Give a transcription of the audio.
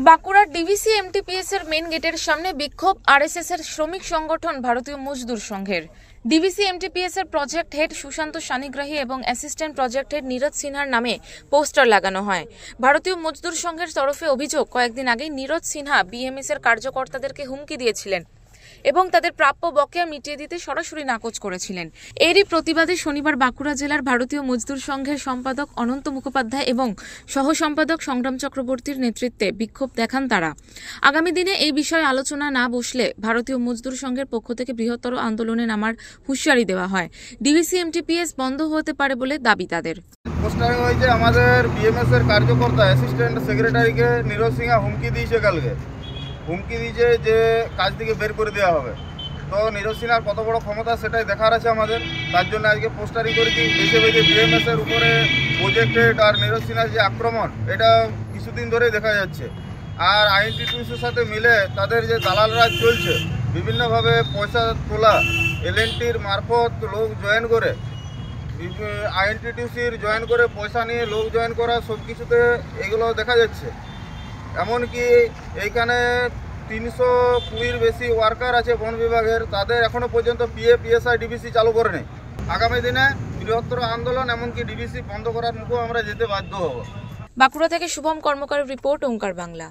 বাঁকুড়ার ডিভিসি এমটিপিএস এর মেন গেটের সামনে বিক্ষোভ আরএসএস এর শ্রমিক সংগঠন ভারতীয় মজদুর সংঘের। ডিভিসি এমটিপিএস এর প্রজেক্ট হেড সুশান্ত সানিগ্রাহী এবং অ্যাসিস্ট্যান্ট প্রজেক্ট হেড নীরজ সিনহার নামে পোস্টার লাগানো হয়। ভারতীয় মজদুর সংঘের তরফে অভিযোগ, কয়েকদিন আগেই নীরজ সিনহা বিএমএস এর কার্যকর্তাদেরকে হুমকি দিয়েছিলেন এবং তাদের প্রাপ্য বকেয়া মিটিয়ে দিতে সরাসরি নাকচ করেছিলেন। এরই প্রতিবাদে শনিবার বাঁকুড়া জেলার ভারতীয় মজদুর সংঘের সম্পাদক অনন্ত মুখোপাধ্যায় এবং সহ সম্পাদক সংগ্রাম চক্রবর্তীর নেতৃত্বে বিক্ষোভ দেখান তারা। আগামী দিনে এই বিষয়ে আলোচনা না বসলে ভারতীয় মজদুর সংঘের পক্ষ থেকে বৃহত্তর আন্দোলনে নামার হুঁশিয়ারি দেওয়া হয়। ডিভিসি এমটিপিএস বন্ধ হতে পারে বলে দাবি তাদের। পোস্টারিং হয়েছে আমাদের বিএমএস এর কার্যকর্তা অ্যাসিস্ট্যান্ট সেক্রেটারিকে নীরজ সিনহা হুমকি দিয়েছে, হুমকি দিয়েছে যে কাজ থেকে বের করে দেওয়া হবে। তো নীরজ সিনহার কত বড় ক্ষমতা সেটাই দেখার আছে আমাদের, তার জন্য আজকে পোস্টারিং করেছি। বেশি বেশি বিএমএস এর উপরে প্রজেক্টেড আর নীরজ সিনহার যে আক্রমণ, এটা কিছুদিন ধরেই দেখা যাচ্ছে। আর আইএনটিটিউসির সাথে মিলে তাদের যে দালাল রাজ চলছে, বিভিন্নভাবে পয়সা তোলা, এলএনটির মারফত লোক জয়েন করে, আইএনটিটিউসির জয়েন করে পয়সা নিয়ে লোক জয়েন করা, সব কিছুতে এগুলো দেখা যাচ্ছে। এমনকি এইখানে 320-র বেশি ওয়ার্কার আছে বন বিভাগের, তাদের এখনও পর্যন্ত পিএ পিএসআই ডিভিসি চালু করে নেই। আগামী দিনে বৃহত্তর আন্দোলন, এমনকি ডিভিসি বন্ধ করার মুখেও আমরা যেতে বাধ্য হব। বাঁকুড়া থেকে শুভম কর্মকারের রিপোর্ট, ওঙ্কার বাংলা।